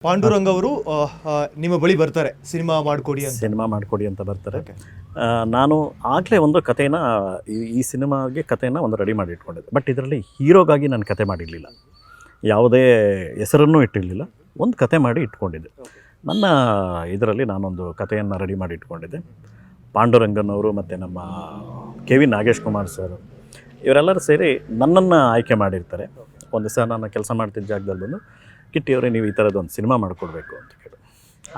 ಪಾಂಡುರಂಗ್ ಅವರು ನಿಮ್ಮ ಬಳಿ ಬರ್ತಾರೆ ಸಿನಿಮಾ ಮಾಡಿಕೊಡಿ ಅಂತ ಬರ್ತಾರೆ. ನಾನು ಆಗಲೇ ಒಂದು ಕಥೆನ ಈ ಸಿನಿಮಾಗೆ ಕಥೆನ ಒಂದು ರೆಡಿ ಮಾಡಿ ಇಟ್ಕೊಂಡಿದ್ದೆ. ಬಟ್ ಇದರಲ್ಲಿ ಹೀರೋಗಾಗಿ ನಾನು ಕತೆ ಮಾಡಿರಲಿಲ್ಲ, ಯಾವುದೇ ಹೆಸರನ್ನೂ ಇಟ್ಟಿರಲಿಲ್ಲ. ಒಂದು ಕತೆ ಮಾಡಿ ಇಟ್ಕೊಂಡಿದ್ದೆ. ನನ್ನ ಇದರಲ್ಲಿ ನಾನೊಂದು ಕಥೆಯನ್ನು ರೆಡಿ ಮಾಡಿ ಇಟ್ಕೊಂಡಿದ್ದೆ. ಪಾಂಡುರಂಗನವರು ಮತ್ತು ನಮ್ಮ K V Nagesh Kumar sir ಇವರೆಲ್ಲರೂ ಸೇರಿ ನನ್ನನ್ನು ಆಯ್ಕೆ ಮಾಡಿರ್ತಾರೆ. ಒಂದು ದಿವಸ ನಾನು ಕೆಲಸ ಮಾಡ್ತಿದ್ದ ಜಾಗದಲ್ಲಿ ಬಂದು, ಕಿಟ್ಟಿಯವರೇ ನೀವು ಈ ಥರದ್ದೊಂದು ಸಿನಿಮಾ ಮಾಡಿಕೊಡ್ಬೇಕು ಅಂತ ಕೇಳಿ.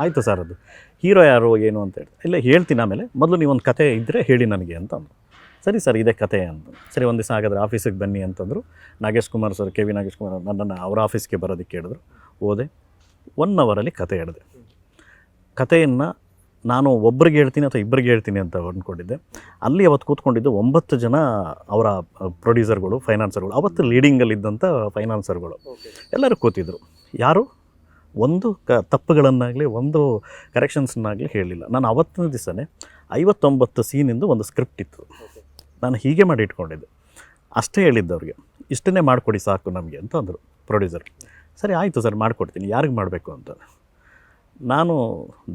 ಆಯಿತು ಸರ್, ಅದು ಹೀರೋ ಯಾರು ಏನು ಅಂತ ಹೇಳಿ, ಇಲ್ಲ ಹೇಳ್ತೀನಿ, ಆಮೇಲೆ ಮೊದಲು ನೀವೊಂದು ಕತೆ ಇದ್ದರೆ ಹೇಳಿ ನನಗೆ ಅಂತ ಅಂದರು. ಸರಿ ಸರ್, ಇದೇ ಕತೆ ಅಂತ. ಸರಿ, ಒಂದು ದಿವಸ ಹಾಗಾದರೆ ಆಫೀಸಿಗೆ ಬನ್ನಿ ಅಂತಂದರು. Nagesh Kumar sir, K V Nagesh Kumar ನನ್ನನ್ನು ಅವ್ರ ಆಫೀಸ್ಗೆ ಬರೋದಕ್ಕೆ ಹೇಳಿದ್ರು. ಹೋದೆ, 1 ಅವರಲ್ಲಿ ಕತೆ ಹೇಳಿದೆ. ಕಥೆಯನ್ನು ನಾನು ಒಬ್ಬರಿಗೆ ಹೇಳ್ತೀನಿ ಅಥವಾ ಇಬ್ಬರಿಗೆ ಹೇಳ್ತೀನಿ ಅಂತ ಅಂದ್ಕೊಂಡಿದ್ದೆ. ಅಲ್ಲಿ ಅವತ್ತು ಕೂತ್ಕೊಂಡಿದ್ದು 9 ಜನ ಅವರ ಪ್ರೊಡ್ಯೂಸರ್ಗಳು, ಫೈನಾನ್ಸರ್ಗಳು, ಅವತ್ತು ಲೀಡಿಂಗಲ್ಲಿದ್ದಂಥ ಫೈನಾನ್ಸರ್ಗಳು ಎಲ್ಲರೂ ಕೂತಿದ್ರು. ಯಾರು ಒಂದು ತಪ್ಪುಗಳನ್ನಾಗಲಿ ಒಂದು ಕರೆಕ್ಷನ್ಸನ್ನಾಗಲಿ ಹೇಳಲಿಲ್ಲ. ನಾನು ಅವತ್ತಿನ ದಿವಸನೇ 59 ಸೀನಿಂದು ಒಂದು ಸ್ಕ್ರಿಪ್ಟ್ ಇತ್ತು. ನಾನು ಹೀಗೆ ಮಾಡಿ ಇಟ್ಕೊಂಡಿದ್ದೆ. ಅಷ್ಟೇ ಹೇಳಿದ್ದವ್ರಿಗೆ, ಇಷ್ಟನ್ನೇ ಮಾಡಿಕೊಡಿ ಸಾಕು ನಮಗೆ ಅಂತ ಅಂದರು ಪ್ರೊಡ್ಯೂಸರ್. ಸರಿ ಆಯಿತು ಸರ್, ಮಾಡಿಕೊಡ್ತೀನಿ. ಯಾರಿಗೆ ಮಾಡಬೇಕು ಅಂತ ನಾನು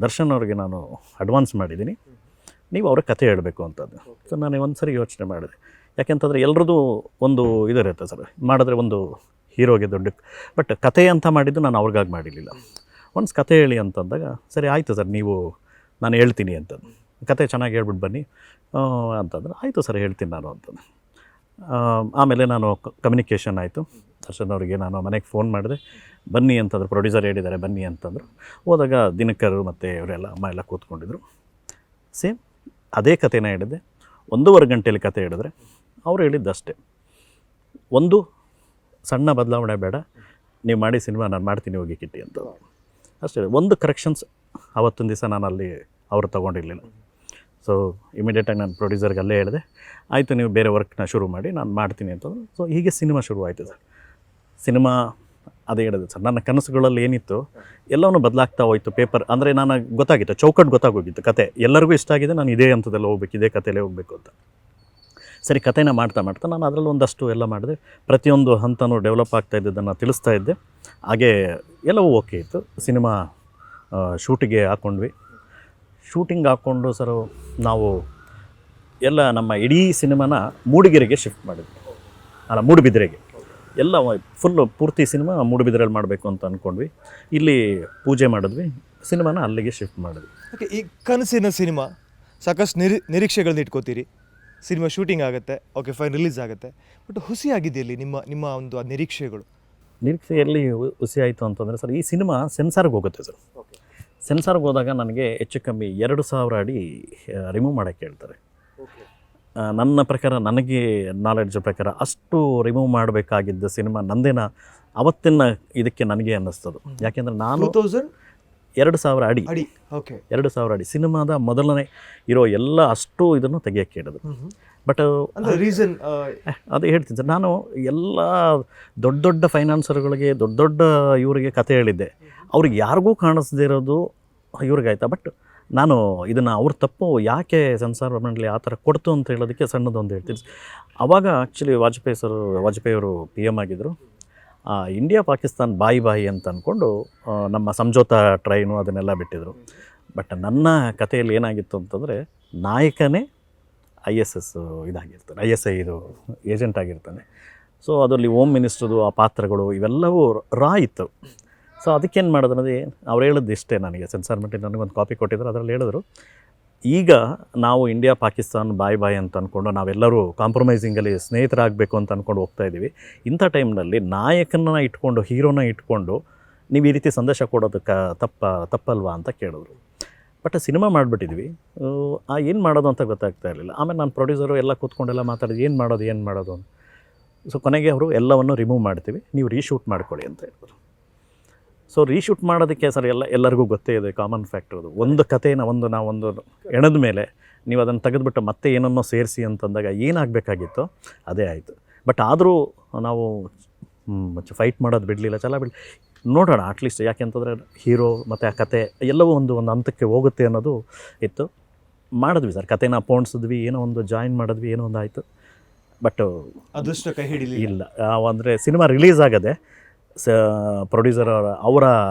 ದರ್ಶನ್ ಅವ್ರಿಗೆ ನಾನು ಅಡ್ವಾನ್ಸ್ ಮಾಡಿದ್ದೀನಿ, ನೀವು ಅವ್ರ ಕತೆ ಹೇಳಬೇಕು ಅಂತದ್ದು. ಸೊ ನಾನು ಒಂದು ಸರಿ ಯೋಚನೆ ಮಾಡಿದೆ. ಯಾಕೆಂತಂದರೆ ಎಲ್ರದ್ದು ಒಂದು ಇದಿರುತ್ತೆ ಸರ್, ಮಾಡಿದ್ರೆ ಒಂದು ಹೀರೋಗೆ ದೊಡ್ಡ. ಬಟ್ ಕತೆ ಅಂತ ಮಾಡಿದ್ದು ನಾನು ಅವ್ರಿಗಾಗಿ ಮಾಡಿರಲಿಲ್ಲ. ಒನ್ಸ್ ಕತೆ ಹೇಳಿ ಅಂತಂದಾಗ, ಸರಿ ಆಯಿತು ಸರ್, ನೀವು ನಾನು ಹೇಳ್ತೀನಿ ಅಂತಂದು, ಕತೆ ಚೆನ್ನಾಗಿ ಹೇಳ್ಬಿಟ್ಟು ಬನ್ನಿ ಅಂತಂದ್ರೆ, ಆಯಿತು ಸರ್ ಹೇಳ್ತೀನಿ ನಾನು ಅಂತಂದು. ಆಮೇಲೆ ನಾನು ಕಮ್ಯುನಿಕೇಷನ್ ಆಯಿತು. ದರ್ಶನ್ ಅವರಿಗೆ ನಾನು ಮನೆಗೆ ಫೋನ್ ಮಾಡಿದೆ, ಬನ್ನಿ ಅಂತಂದ್ರು. ಪ್ರೊಡ್ಯೂಸರ್ ಹೇಳಿದ್ದಾರೆ ಬನ್ನಿ ಅಂತಂದರು. ಹೋದಾಗ ದಿನಕರು ಮತ್ತು ಇವರೆಲ್ಲ ಅಮ್ಮ ಎಲ್ಲ ಕೂತ್ಕೊಂಡಿದ್ರು. ಸೇಮ್ ಅದೇ ಕಥೆನ ಹೇಳಿದ್ದೆ. 1.5 ಗಂಟೆಯಲ್ಲಿ ಕತೆ ಹೇಳಿದ್ರೆ ಅವ್ರು ಹೇಳಿದ್ದಷ್ಟೇ, ಒಂದು ಸಣ್ಣ ಬದಲಾವಣೆ ಬೇಡ, ನೀವು ಮಾಡಿ ಸಿನಿಮಾ ನಾನು ಮಾಡ್ತೀನಿ ಹೋಗಿ ಕಿಟ್ಟಿ ಅಂತ ಅಷ್ಟೇ. ಒಂದು ಕರೆಕ್ಷನ್ಸ್ ಅವತ್ತೊಂದು ದಿವಸ ನಾನು ಅಲ್ಲಿ ಅವರು ತೊಗೊಂಡಿರಲಿಲ್ಲ. ಸೊ ಇಮಿಡಿಯೇಟಾಗಿ ನಾನು ಪ್ರೊಡ್ಯೂಸರ್ಗೆ ಅಲ್ಲೇ ಹೇಳಿದೆ, ಆಯಿತು ನೀವು ಬೇರೆ ವರ್ಕ್ನ ಶುರು ಮಾಡಿ, ನಾನು ಮಾಡ್ತೀನಿ ಅಂತಂದು. ಸೊ ಹೀಗೆ ಸಿನಿಮಾ ಶುರು ಆಯಿತು ಸರ್. ಸಿನಿಮಾ ಅದೇ ಹೇಳಿದೆ ಸರ್, ನನ್ನ ಕನಸುಗಳಲ್ಲಿ ಏನಿತ್ತು ಎಲ್ಲವೂ ಬದಲಾಗ್ತಾ ಹೋಯಿತು. ಪೇಪರ್ ಅಂದರೆ ನಾನು ಗೊತ್ತಾಗಿತ್ತು, ಚೌಕಟ್ಟು ಗೊತ್ತಾಗೋಗಿತ್ತು. ಕತೆ ಎಲ್ಲರಿಗೂ ಇಷ್ಟ ಆಗಿದೆ, ನಾನು ಇದೇ ಹಂತದಲ್ಲಿ ಹೋಗ್ಬೇಕು, ಇದೇ ಕಥೆಯಲ್ಲೇ ಹೋಗಬೇಕು ಅಂತ. ಸರಿ, ಕಥೆನ ಮಾಡ್ತಾ ನಾನು ಅದರಲ್ಲಿ ಒಂದಷ್ಟು ಎಲ್ಲ ಮಾಡಿದೆ. ಪ್ರತಿಯೊಂದು ಹಂತನೂ ಡೆವಲಪ್ ಆಗ್ತಾ ಇದ್ದದನ್ನು ತಿಳಿಸ್ತಾ ಇದ್ದೆ. ಹಾಗೇ ಎಲ್ಲವೂ ಓಕೆ ಇತ್ತು. ಸಿನಿಮಾ ಶೂಟಿಗೆ ಹಾಕ್ಕೊಂಡ್ವಿ. ಶೂಟಿಂಗ್ ಹಾಕ್ಕೊಂಡು ಸರ್ ನಾವು ಎಲ್ಲ ನಮ್ಮ ಇಡೀ ಸಿನಿಮಾನ ಮೂಡಿಗೆರೆಗೆ ಶಿಫ್ಟ್ ಮಾಡಿದ್ವಿ. ಮೂಡುಬಿದಿರೆಗೆ ಎಲ್ಲ ಪೂರ್ತಿ ಸಿನಿಮಾ ಮೂಡುಬಿದಿರೆಯಲ್ಲಿ ಮಾಡಬೇಕು ಅಂತ ಅಂದ್ಕೊಂಡ್ವಿ. ಇಲ್ಲಿ ಪೂಜೆ ಮಾಡಿದ್ವಿ, ಸಿನಿಮಾನ ಅಲ್ಲಿಗೆ ಶಿಫ್ಟ್ ಮಾಡಿದ್ವಿ. ಓಕೆ, ಈ ಕನಸಿನ ಸಿನಿಮಾ ಸಾಕಷ್ಟು ನಿರೀಕ್ಷೆಗಳನ್ನ ಇಟ್ಕೋತೀರಿ. ಸಿನಿಮಾ ಶೂಟಿಂಗ್ ಆಗುತ್ತೆ, ಓಕೆ ಫೈನ್, ರಿಲೀಸ್ ಆಗುತ್ತೆ. ಬಟ್ ಹುಸಿ ಆಗಿದೆಯಲ್ಲಿ ನಿಮ್ಮ ಒಂದು ನಿರೀಕ್ಷೆಗಳು? ನಿರೀಕ್ಷೆಯಲ್ಲಿ ಹುಸಿ ಆಯಿತು ಅಂತಂದರೆ ಸರ್, ಈ ಸಿನಿಮಾ ಸೆನ್ಸಾರ್ಗೆ ಹೋಗುತ್ತೆ ಸರ್. ಸೆನ್ಸಾರ್ಗೆ ಹೋದಾಗ ನನಗೆ ಹೆಚ್ಚು ಕಮ್ಮಿ 2,000 ಅಡಿ ರಿಮೂವ್ ಮಾಡೋಕ್ಕೆ ಹೇಳ್ತಾರೆ. ನನ್ನ ಪ್ರಕಾರ, ನನಗೆ ನಾಲೆಡ್ಜ್ ಪ್ರಕಾರ ಅಷ್ಟು ರಿಮೂವ್ ಮಾಡಬೇಕಾಗಿದ್ದ ಸಿನಿಮಾ ನಂದೇನ ಅವತ್ತಿನ ಇದಕ್ಕೆ ನನಗೆ ಅನ್ನಿಸ್ತದೆ. ಯಾಕೆಂದರೆ ನಾನು 2,000 ಅಡಿ 2,000 ಅಡಿ ಸಿನಿಮಾದ ಮೊದಲನೇ ಇರೋ ಎಲ್ಲ ಅಷ್ಟು ಇದನ್ನು ತೆಗಿಯೋಕ್ಕೆ ಹೇಳಿದ್ರು. ಬಟ್ ರೀಸನ್ ಅದೇ ಹೇಳ್ತೀನಿ ಸರ್, ನಾನು ಎಲ್ಲ ದೊಡ್ಡ ದೊಡ್ಡ ಫೈನಾನ್ಸರ್ಗಳಿಗೆ, ದೊಡ್ಡ ಇವರಿಗೆ ಕತೆ ಹೇಳಿದ್ದೆ. ಅವ್ರಿಗೆ ಯಾರಿಗೂ ಕಾಣಿಸ್ದೇ ಇರೋದು ಇವ್ರಿಗಾಯ್ತಾ. ಬಟ್ ನಾನು ಇದನ್ನು ಅವ್ರ ತಪ್ಪು ಯಾಕೆ ಸೆನ್ಸಾರ್ ಮಂಡಳಿ ಆ ಥರ ಕೊಡ್ತು ಅಂತ ಹೇಳೋದಕ್ಕೆ ಸಣ್ಣದೊಂದು ಹೇಳ್ತೀನಿ. ಆವಾಗ ಆ್ಯಕ್ಚುಲಿ ವಾಜಪೇಯಿಯವರು PM ಆಗಿದ್ದರು. ಇಂಡಿಯಾ ಪಾಕಿಸ್ತಾನ್ ಬಾಯಿ ಅಂತ ಅಂದ್ಕೊಂಡು ನಮ್ಮ ಸಂಜೋತಾ ಟ್ರೈನು ಅದನ್ನೆಲ್ಲ ಬಿಟ್ಟಿದ್ರು. ಬಟ್ ನನ್ನ ಕಥೆಯಲ್ಲಿ ಏನಾಗಿತ್ತು ಅಂತಂದರೆ, ನಾಯಕನೇ ISS ಇದಾಗಿರ್ತಾನೆ, ISI ಇದು ಏಜೆಂಟ್ ಆಗಿರ್ತಾನೆ. ಸೊ ಅದರಲ್ಲಿ ಹೋಮ್ ಮಿನಿಸ್ಟ್ರದು ಆ ಪಾತ್ರಗಳು ಇವೆಲ್ಲವೂ ಇತ್ತು. ಸೊ ಅದಕ್ಕೇನು ಮಾಡೋದು, ಅವ್ರು ಹೇಳಿದ್ದು ಇಷ್ಟೇ ನನಗೆ. ಸೆನ್ಸಾರ್ ಮಂಡಳಿ ನನಗೊಂದು ಕಾಪಿ ಕೊಟ್ಟಿದ್ರು. ಅದರಲ್ಲಿ ಹೇಳಿದ್ರು, ಈಗ ನಾವು ಇಂಡಿಯಾ ಪಾಕಿಸ್ತಾನ್ ಬಾಯ್ ಅಂತ ಅಂದ್ಕೊಂಡು ನಾವೆಲ್ಲರೂ ಕಾಂಪ್ರಮೈಸಿಂಗಲ್ಲಿ ಸ್ನೇಹಿತರಾಗಬೇಕು ಅಂತ ಅಂದ್ಕೊಂಡು ಹೋಗ್ತಾ ಇದ್ದೀವಿ. ಇಂಥ ಟೈಮ್ನಲ್ಲಿ ನಾಯಕನ ಇಟ್ಕೊಂಡು, ಹೀರೋನ ಇಟ್ಕೊಂಡು ನೀವು ಈ ರೀತಿ ಸಂದೇಶ ಕೊಡೋದಕ್ಕೆ ತಪ್ಪಲ್ವಾ ಅಂತ ಕೇಳಿದ್ರು. ಬಟ್ ಸಿನಿಮಾ ಮಾಡಿಬಿಟ್ಟಿದ್ವಿ, ಏನು ಮಾಡೋದು ಅಂತ ಗೊತ್ತಾಗ್ತಾ ಇರಲಿಲ್ಲ. ಆಮೇಲೆ ನಾನು ಪ್ರೊಡ್ಯೂಸರು ಎಲ್ಲ ಕೂತ್ಕೊಂಡೆಲ್ಲ ಮಾತಾಡಿದ್ದು, ಏನು ಮಾಡೋದು ಅಂತ. ಸೊ ಕೊನೆಗೆ ಅವರು ಎಲ್ಲವನ್ನು ರಿಮೂವ್ ಮಾಡ್ತೀವಿ, ನೀವು ರೀಶೂಟ್ ಮಾಡ್ಕೊಳ್ಳಿ ಅಂತ ಹೇಳಿದ್ರು. ಸೊ ರೀಶೂಟ್ ಮಾಡೋದಕ್ಕೆ ಸರ್ ಎಲ್ಲರಿಗೂ ಗೊತ್ತೇ ಇದೆ, ಕಾಮನ್ ಫ್ಯಾಕ್ಟ್ರದು. ಒಂದು ಕಥೆನ ನಾವೊಂದು ಎಣದ ಮೇಲೆ ನೀವು ಅದನ್ನು ತೆಗೆದುಬಿಟ್ಟು ಮತ್ತೆ ಏನನ್ನೋ ಸೇರಿಸಿ ಅಂತಂದಾಗ ಏನಾಗಬೇಕಾಗಿತ್ತೋ ಅದೇ ಆಯಿತು. ಬಟ್ ಆದರೂ ನಾವು ಫೈಟ್ ಮಾಡೋದು ಬಿಡಲಿಲ್ಲ, ನೋಡೋಣ ಅಟ್ಲೀಸ್ಟ್. ಯಾಕೆಂತಂದರೆ ಹೀರೋ ಮತ್ತು ಆ ಕತೆ ಎಲ್ಲವೂ ಒಂದು ಹಂತಕ್ಕೆ ಹೋಗುತ್ತೆ ಅನ್ನೋದು ಇತ್ತು. ಮಾಡಿದ್ವಿ ಸರ್, ಕತೆನ ಪೋಣಿಸಿದ್ವಿ, ಏನೋ ಒಂದು ಜಾಯಿನ್ ಮಾಡಿದ್ವಿ, ಏನೋ ಒಂದು ಆಯಿತು. ಬಟ್ ಅದೃಷ್ಟ ಕೈ ಹಿಡಿಲಿಲ್ಲ. ಅಂದರೆ ಸಿನಿಮಾ ರಿಲೀಸ್ ಆಗದೆ ಪ್ರೊಡ್ಯೂಸರ್ ಅವರ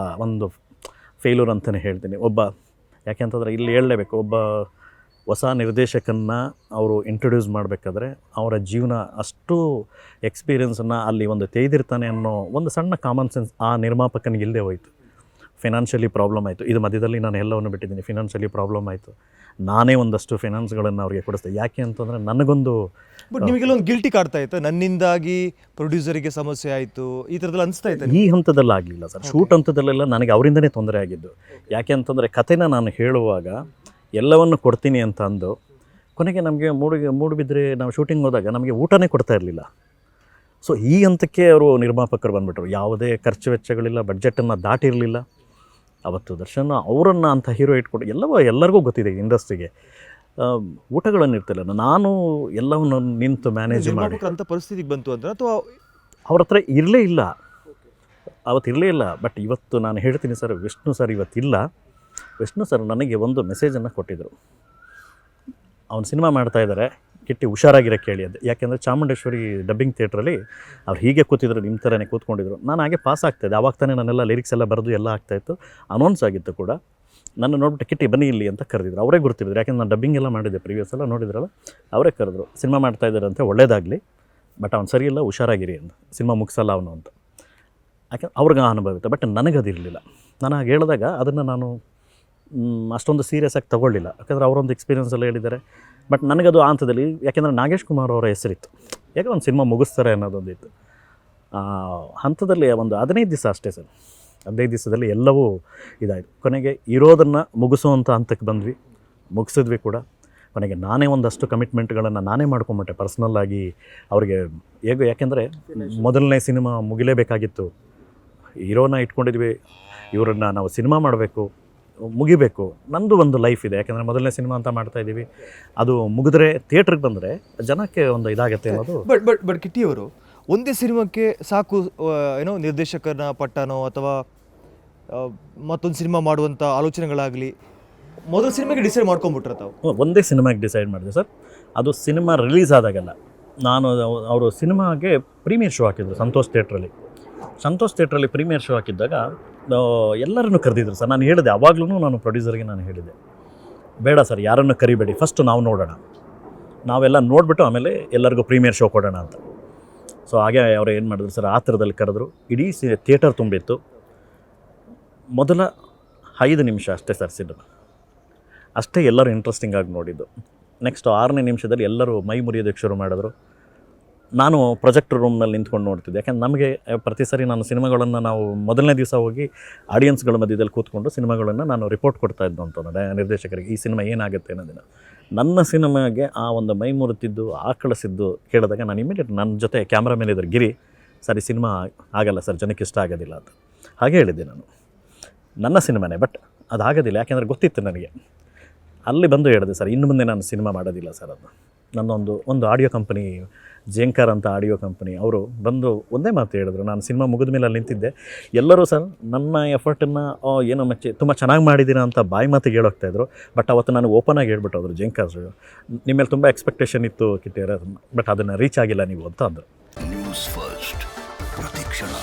ಒಂದು ಫೇಲ್ಯೂರ್ ಅಂತಲೇ ಹೇಳ್ತೀನಿ. ಯಾಕೆಂತಂದರೆ ಇಲ್ಲಿ ಹೇಳಲೇಬೇಕು, ಒಬ್ಬ ಹೊಸ ನಿರ್ದೇಶಕನ್ನ ಅವರು ಇಂಟ್ರೊಡ್ಯೂಸ್ ಮಾಡಬೇಕಾದ್ರೆ ಅವರ ಜೀವನ ಅಷ್ಟು ಎಕ್ಸ್ಪೀರಿಯನ್ಸನ್ನು ಅಲ್ಲಿ ಒಂದು ತೆಗೆದಿರ್ತಾನೆ ಅನ್ನೋ ಒಂದು ಸಣ್ಣ ಕಾಮನ್ ಸೆನ್ಸ್ ಆ ನಿರ್ಮಾಪಕನಿಗೆ ಇಲ್ಲದೆ ಹೋಯಿತು. ಫಿನಾನ್ಷಿಯಲಿ ಪ್ರಾಬ್ಲಮ್ ಆಯಿತು. ಇದು ಮಧ್ಯದಲ್ಲಿ ನಾನು ಎಲ್ಲವನ್ನು ಬಿಟ್ಟಿದ್ದೀನಿ. ಫಿನಾನ್ಷಿಯಲಿ ಪ್ರಾಬ್ಲಮ್ ಆಯಿತು. ನಾನೇ ಒಂದಷ್ಟು ಫಿನಾನ್ಸ್ಗಳನ್ನು ಅವ್ರಿಗೆ ಕೊಡಿಸ್ದೆ. ಯಾಕೆ ಅಂತಂದರೆ ನನಗೊಂದು ಬಟ್ ನಿಮಗೆಲ್ಲ ಒಂದು ಗಿಲ್ಟಿ ಕಾಡ್ತಾ ಇತ್ತು, ನನ್ನಿಂದಾಗಿ ಪ್ರೊಡ್ಯೂಸರಿಗೆ ಸಮಸ್ಯೆ ಆಯಿತು ಈ ಥರದ್ದೆಲ್ಲ ಅನಿಸ್ತಾ ಇತ್ತು? ಈ ಹಂತದಲ್ಲಿ ಆಗಲಿಲ್ಲ ಸರ್. ಶೂಟ್ ಹಂತದಲ್ಲೆಲ್ಲ ನನಗೆ ಅವರಿಂದನೇ ತೊಂದರೆ ಆಗಿದ್ದು. ಯಾಕೆ ಅಂತಂದರೆ ಕಥೆನ ನಾನು ಹೇಳುವಾಗ ಎಲ್ಲವನ್ನು ಕೊಡ್ತೀನಿ ಅಂತ ಅಂದು ಕೊನೆಗೆ ನಮಗೆ ಮೂಡುಬಿದ್ರೆ ನಾವು ಶೂಟಿಂಗ್ ಹೋದಾಗ ನಮಗೆ ಊಟನೇ ಕೊಡ್ತಾ ಇರಲಿಲ್ಲ. ಸೊ ಈ ಹಂತಕ್ಕೆ ಅವರು ನಿರ್ಮಾಪಕರು ಬಂದುಬಿಟ್ರು. ಯಾವುದೇ ಖರ್ಚು ವೆಚ್ಚಗಳಿಲ್ಲ, ಬಡ್ಜೆಟನ್ನು ದಾಟಿರಲಿಲ್ಲ. ಅವತ್ತು ದರ್ಶನ್ ಅವರನ್ನು ಅಂಥ ಹೀರೋ ಇಟ್ಕೊಂಡು ಎಲ್ಲರಿಗೂ ಗೊತ್ತಿದೆ ಇಂಡಸ್ಟ್ರಿಗೆ ಊಟಗಳನ್ನು ಇರ್ತಿಲ್ಲ. ನಾನು ಎಲ್ಲವನ್ನು ನಿಂತು ಮ್ಯಾನೇಜ್ ಮಾಡಿ ಅಂಥ ಪರಿಸ್ಥಿತಿಗೆ ಬಂತು ಅಂತ, ಅಥವಾ ಅವ್ರ ಹತ್ರ ಇರಲೇ ಇಲ್ಲ, ಅವತ್ತು ಇರಲೇ ಇಲ್ಲ. ಬಟ್ ಇವತ್ತು ನಾನು ಹೇಳ್ತೀನಿ ಸರ್, ವಿಷ್ಣು ಸರ್ ಇವತ್ತಿಲ್ಲ. ವಿಷ್ಣು ಸರ್ ನನಗೆ ಒಂದು ಮೆಸೇಜನ್ನು ಕೊಟ್ಟಿದ್ದರು. ಅವನು ಸಿನಿಮಾ ಮಾಡ್ತಾಯಿದ್ದಾರೆ, ಕಿಟ್ಟಿ ಹುಷಾರಾಗಿರೋ ಕೇಳಿ ಅಂತ. ಯಾಕೆಂದರೆ ಚಾಮುಂಡೇಶ್ವರಿ ಡಬ್ಬಿಂಗ್ ಥಿಯೇಟ್ರಲ್ಲಿ ಅವ್ರು ಹೀಗೆ ಕೂತಿದ್ರು, ನಿಮ್ಮ ಥರನೇ ಕೂತ್ಕೊಂಡಿದ್ರು. ನಾನು ಹಾಗೆ ಪಾಸ್ ಆಗ್ತಾಯಿದ್ದೆ. ಆವಾಗ ತಾನೇ ನಾನೆಲ್ಲ ಲಿರಿಕ್ಸ್ ಎಲ್ಲ ಬರೆದು ಎಲ್ಲ ಆಗ್ತಾಯಿತ್ತು, ಅನೌನ್ಸ್ ಆಗಿತ್ತು ಕೂಡ. ನನ್ನ ನೋಡ್ಬಿಟ್ಟು ಕಿಟ್ಟಿ ಬನ್ನಿ ಇಲ್ಲಿ ಅಂತ ಕರೆದಿದ್ರು. ಅವರೇ ಗುರ್ತಿದ್ರು, ಯಾಕೆಂದ್ರೆ ನಾನು ಡಬ್ಬಿಂಗ್ ಎಲ್ಲ ಮಾಡಿದ್ದೆ ಪ್ರೀವಿಯಸ್ ಎಲ್ಲ, ನೋಡಿದ್ರಲ್ಲ, ಅವರೇ ಕರೆದ್ರು. ಸಿನಿಮಾ ಮಾಡ್ತಾಯಿದ್ದಾರೆ ಅಂತ, ಒಳ್ಳೇದಾಗಲಿ, ಬಟ್ ಅವ್ನು ಸರಿಯಿಲ್ಲ, ಹುಷಾರಾಗಿರಿ ಅಂತ, ಸಿನಿಮಾ ಮುಗಿಸಲ್ಲ ಅವನು ಅಂತ. ಯಾಕೆ ಅವ್ರಿಗೆ ಅನುಭವ ಇತ್ತು, ಬಟ್ ನನಗದಿರಲಿಲ್ಲ. ನಾನು ಹಾಗೆ ಹೇಳಿದಾಗ ಅದನ್ನು ನಾನು ಅಷ್ಟೊಂದು ಸೀರಿಯಸ್ಸಾಗಿ ತೊಗೊಳ್ಳಿಲ್ಲ. ಯಾಕಂದರೆ ಅವರೊಂದು ಎಕ್ಸ್ಪೀರಿಯನ್ಸ್ ಎಲ್ಲ ಹೇಳಿದ್ದಾರೆ. ಬಟ್ ನನಗದು ಆ ಹಂತದಲ್ಲಿ, ಯಾಕೆಂದರೆ ನಾಗೇಶ್ ಕುಮಾರ್ ಅವರ ಹೆಸರಿತ್ತು, ಯಾಕೆ ಒಂದು ಸಿನಿಮಾ ಮುಗಿಸ್ತಾರೆ ಅನ್ನೋದೊಂದಿತ್ತು. ಹಂತದಲ್ಲಿ ಒಂದು 15 ದಿವಸ ಅಷ್ಟೇ ಸರ್. 15 ದಿವಸದಲ್ಲಿ ಎಲ್ಲವೂ ಇದಾಯಿತು. ಕೊನೆಗೆ ಇರೋದನ್ನು ಮುಗಿಸುವಂಥ ಹಂತಕ್ಕೆ ಬಂದ್ವಿ, ಮುಗಿಸಿದ್ವಿ ಕೂಡ. ಕೊನೆಗೆ ನಾನೇ ಒಂದಷ್ಟು ಕಮಿಟ್ಮೆಂಟ್ಗಳನ್ನು ನಾನೇ ಮಾಡ್ಕೊಂಬಿಟ್ಟೆ ಪರ್ಸ್ನಲ್ಲಾಗಿ ಅವ್ರಿಗೆ. ಯಾಕೆಂದರೆ ಮೊದಲನೇ ಸಿನಿಮಾ ಮುಗಿಲೇಬೇಕಾಗಿತ್ತು, ಹೀರೋನ ಇಟ್ಕೊಂಡಿದ್ವಿ, ಇವರನ್ನು ನಾವು ಸಿನಿಮಾ ಮಾಡಬೇಕು, ಮುಗಿಬೇಕು. ನಂದು ಒಂದು ಲೈಫ್ ಇದೆ, ಯಾಕೆಂದರೆ ಮೊದಲನೇ ಸಿನಿಮಾ ಅಂತ ಮಾಡ್ತಾಯಿದ್ದೀವಿ, ಅದು ಮುಗಿದ್ರೆ ಥಿಯೇಟ್ರಿಗೆ ಬಂದರೆ ಜನಕ್ಕೆ ಒಂದು ಇದಾಗುತ್ತೆ ಅನ್ನೋದು. ಬಟ್ ಕಿಟ್ಟಿಯವರು ಒಂದೇ ಸಿನಿಮಾಕ್ಕೆ ಸಾಕು ಏನೋ ನಿರ್ದೇಶಕನ ಪಟ್ಟನೋ ಅಥವಾ ಮತ್ತೊಂದು ಸಿನಿಮಾ ಮಾಡುವಂಥ ಆಲೋಚನೆಗಳಾಗಲಿ ಮೊದಲ ಸಿನಿಮಾಗೆ ಡಿಸೈಡ್ ಮಾಡ್ಕೊಂಬಿಟ್ರೆ ತಾವು? ಒಂದೇ ಸಿನಿಮಾಗೆ ಡಿಸೈಡ್ ಮಾಡಿದೆ ಸರ್. ಅದು ಸಿನಿಮಾ ರಿಲೀಸ್ ಆದಾಗಲ್ಲ, ನಾನು ಅವರು ಸಿನಿಮಾಗೆ ಪ್ರೀಮಿಯರ್ ಶೋ ಹಾಕಿದ್ರು ಸಂತೋಷ್ ಥಿಯೇಟ್ರಲ್ಲಿ ಪ್ರೀಮಿಯರ್ ಶೋ ಹಾಕಿದ್ದಾಗ ಎಲ್ಲರನ್ನು ಕರೆದಿದ್ರು ಸರ್. ನಾನು ಹೇಳಿದೆ, ಆವಾಗಲೂ ನಾನು ಪ್ರೊಡ್ಯೂಸರ್ಗೆ ನಾನು ಹೇಳಿದೆ, ಬೇಡ ಸರ್ ಯಾರನ್ನು ಕರಿಬೇಡಿ, ಫಸ್ಟ್ ನಾವು ನೋಡೋಣ, ನಾವೆಲ್ಲ ನೋಡಿಬಿಟ್ಟು ಆಮೇಲೆ ಎಲ್ಲರಿಗೂ ಪ್ರೀಮಿಯರ್ ಶೋ ಕೊಡೋಣ ಅಂತ. ಸೊ ಹಾಗೆ ಅವರು ಏನು ಮಾಡಿದ್ರು ಸರ್, ಆ ಥರದಲ್ಲಿ ಕರೆದ್ರು. ಇಡೀ ಥಿಯೇಟರ್ ತುಂಬಿತ್ತು. ಮೊದಲ 5 ನಿಮಿಷ ಅಷ್ಟೇ ಸರ್ ಸಿನಿಮಾ, ಅಷ್ಟೇ ಎಲ್ಲರೂ ಇಂಟ್ರೆಸ್ಟಿಂಗಾಗಿ ನೋಡಿದ್ದು. ನೆಕ್ಸ್ಟ್ 6ನೇ ನಿಮಿಷದಲ್ಲಿ ಎಲ್ಲರೂ ಮೈ ಮುರಿಯೋದಕ್ಕೆ ಶುರು ಮಾಡಿದ್ರು. ನಾನು ಪ್ರೊಜೆಕ್ಟರ್ ರೂಮ್ನಲ್ಲಿ ನಿಂತ್ಕೊಂಡು ನೋಡ್ತಿದ್ದೆ. ಯಾಕೆಂದ್ರೆ ನಮಗೆ ಪ್ರತಿ ಸರಿ ನಾನು ಸಿನಿಮಾಗಳನ್ನು ನಾವು ಮೊದಲನೇ ದಿವಸ ಹೋಗಿ ಆಡಿಯನ್ಸ್ಗಳ ಮಧ್ಯದಲ್ಲಿ ಕೂತ್ಕೊಂಡು ಸಿನಿಮಾಗಳನ್ನು ನಾನು ರಿಪೋರ್ಟ್ ಕೊಡ್ತಾ ಇದ್ದು ಅಂತ ನಿರ್ದೇಶಕರಿಗೆ, ಈ ಸಿನಿಮಾ ಏನಾಗುತ್ತೆ ಅನ್ನೋದನ್ನು. ನನ್ನ ಸಿನಿಮಾಗೆ ಆ ಒಂದು ಮೈ ಮುರುತ್ತಿದ್ದು ಆಕಳಿಸಿದ್ದು ಕೇಳಿದಾಗ ನಾನು ಇಮಿಡಿಯೇಟ್ ನನ್ನ ಜೊತೆ ಕ್ಯಾಮ್ರಾಮನ್ ಇದ್ದಾರೆ ಗಿರಿ, ಸರ್ ಈ ಸಿನಿಮಾ ಆಗಲ್ಲ ಸರ್, ಜನಕ್ಕೆ ಇಷ್ಟ ಆಗೋದಿಲ್ಲ ಅಂತ ಹಾಗೆ ಹೇಳಿದ್ದೆ. ನಾನು ನನ್ನ ಸಿನಿಮಾನೇ, ಬಟ್ ಅದಾಗೋದಿಲ್ಲ, ಯಾಕೆಂದರೆ ಗೊತ್ತಿತ್ತು ನನಗೆ. ಅಲ್ಲಿ ಬಂದು ಹೇಳಿದೆ, ಸರ್ ಇನ್ನು ಮುಂದೆ ನಾನು ಸಿನಿಮಾ ಮಾಡೋದಿಲ್ಲ ಸರ್. ಅದು ನನ್ನೊಂದು ಆಡಿಯೋ ಕಂಪನಿ, ಜೇಂಕಾರ್ ಅಂತ ಆಡಿಯೋ ಕಂಪನಿ, ಅವರು ಬಂದು ಒಂದೇ ಮಾತು ಹೇಳಿದ್ರು. ನಾನು ಸಿನಿಮಾ ಮುಗಿದ ಮೇಲೆ ಅಲ್ಲಿ ನಿಂತಿದ್ದೆ. ಎಲ್ಲರೂ ಸರ್ ನನ್ನ ಎಫರ್ಟನ್ನು ಏನೋ ತುಂಬ ಚೆನ್ನಾಗಿ ಮಾಡಿದ್ದೀರಾ ಅಂತ ಬಾಯಿ ಮಾತಿಗೆ ಹೇಳೋಗ್ತಾಯಿದ್ರು. ಬಟ್ ಅವತ್ತು ನಾನು ಓಪನ್ ಆಗಿ ಹೇಳ್ಬಿಟ್ಟು ಹೋದರು, ಜೇಂಕಾರ್ ನಿಮ್ಮ ಮೇಲೆ ತುಂಬ ಎಕ್ಸ್ಪೆಕ್ಟೇಷನ್ ಇತ್ತು ಕಿಟ್ಟಿಯರ, ಬಟ್ ಅದನ್ನು ರೀಚ್ ಆಗಿಲ್ಲ ನೀವು ಅಂತ ಅಂದರು. ನ್ಯೂಸ್ ಫಸ್ಟ್ ಪ್ರತಿಕ್ಷಣ.